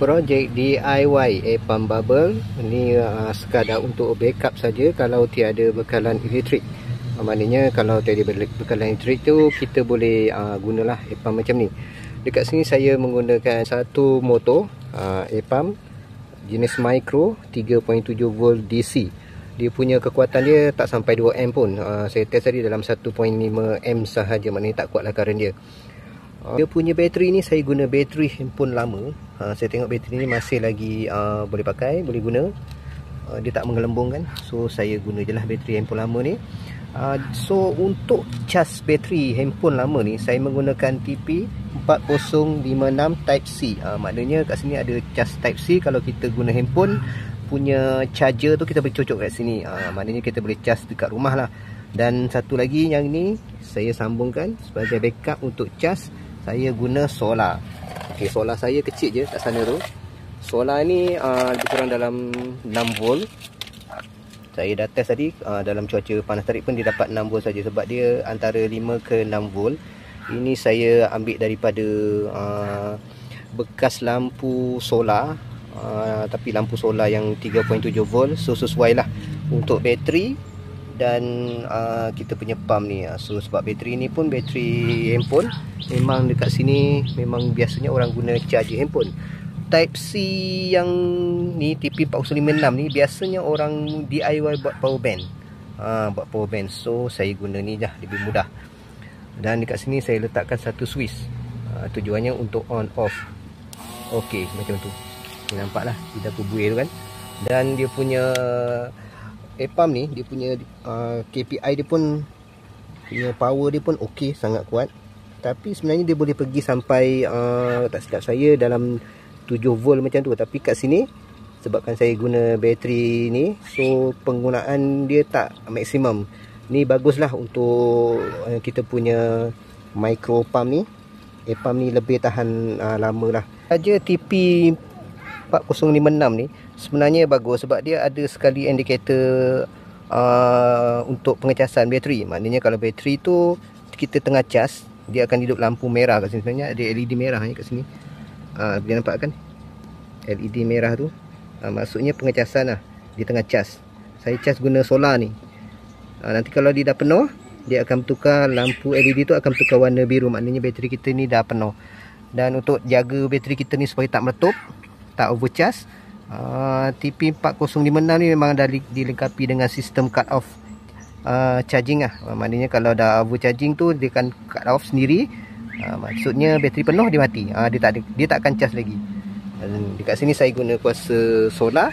projek DIY air pump bubble ni sekadar untuk backup saja kalau tiada bekalan elektrik. Maknanya kalau tiada bekalan elektrik tu kita boleh gunalah air pump macam ni. Dekat sini saya menggunakan satu motor air pump jenis micro 3.7 volt DC. Dia punya kekuatan dia tak sampai 2 amp pun. Saya test tadi dalam 1.5 amp sahaja, maknanya tak kuatlah current dia. Dia punya bateri ni saya guna bateri handphone lama. Saya tengok bateri ni masih lagi boleh pakai, boleh guna. Dia tak menggelembung kan. So saya guna je lah bateri handphone lama ni. So untuk cas bateri handphone lama ni saya menggunakan TP4056 Type C. Maknanya kat sini ada cas Type C. Kalau kita guna handphone punya charger tu kita boleh cocok kat sini. Maknanya kita boleh cas dekat rumah lah. Dan satu lagi yang ni saya sambungkan sebagai backup untuk cas. Saya guna solar. Okey, solar saya kecil je kat sana tu. Solar ni lebih kurang dalam 6 volt. Saya dah test tadi dalam cuaca panas terik pun dia dapat 6 volt saja, sebab dia antara 5 ke 6 volt. Ini saya ambil daripada bekas lampu solar, tapi lampu solar yang 3.7 volt. So sesuai lah untuk bateri dan kita punya pump ni. So sebab bateri ni pun bateri handphone, memang dekat sini memang biasanya orang guna charger handphone. Type C yang ni TP4056 ni biasanya orang DIY buat power bank. Buat power bank. So saya guna ni dah lebih mudah. Dan dekat sini saya letakkan satu switch. Tujuannya untuk on off. Okey, macam tu. Ni nampaklah dia buih tu kan. Dan dia punya air pump ni, dia punya KPI dia pun, punya power dia pun okey, sangat kuat. Tapi sebenarnya dia boleh pergi sampai tak silap saya dalam 7 volt macam tu. Tapi kat sini sebabkan saya guna bateri ni, so penggunaan dia tak maksimum. Ni baguslah untuk kita punya micro pump ni. Air pump ni lebih tahan lama lah. Saja TP4056 ni sebenarnya bagus sebab dia ada sekali indikator untuk pengecasan bateri. Maknanya kalau bateri tu kita tengah cas, dia akan hidup lampu merah kat sini. Sebenarnya ada LED merah kat sini. Boleh nampak kan? LED merah tu maksudnya pengecasan lah. Dia tengah cas. Saya cas guna solar ni. Nanti kalau dia dah penuh, dia akan tukar lampu LED tu akan tukar warna biru. Maknanya bateri kita ni dah penuh. Dan untuk jaga bateri kita ni supaya tak meletup, tak overcharge, TP4056 ni memang dah dilengkapi dengan sistem cut off charging lah. Maknanya kalau dah overcharging tu dia akan cut off sendiri. Maksudnya bateri penuh dia mati. Dia tak akan charge lagi. Dan dekat sini saya guna kuasa solar,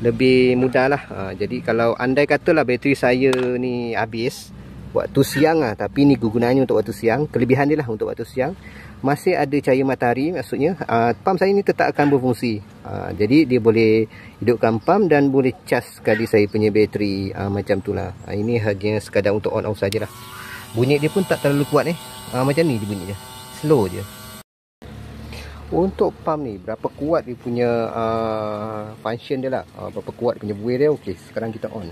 lebih mudah lah. Jadi kalau andai katalah bateri saya ni habis waktu siang lah, tapi ni gunanya untuk waktu siang, kelebihan dia lah untuk waktu siang, masih ada cahaya matahari, maksudnya pump saya ni tetap akan berfungsi. Jadi dia boleh hidupkan pump dan boleh cas sekali saya punya bateri. Macam tu lah. Ini hanya sekadar untuk on off sajalah. Bunyi dia pun tak terlalu kuat macam ni dia bunyi je, slow je. Untuk pump ni berapa kuat dia punya function dia lah, berapa kuat dia punya buih dia. Okey, sekarang kita on.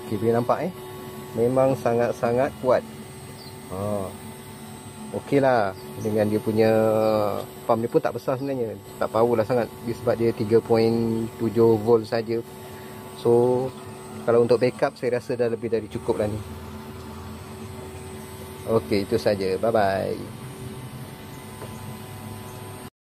Okey, boleh nampak memang sangat-sangat kuat. Okey lah, dengan dia punya pump dia pun tak besar sebenarnya, tak power lah sangat sebab dia 3.7 volt saja. So kalau untuk backup saya rasa dah lebih dari cukup lah ni. Okey, itu saja. Bye bye.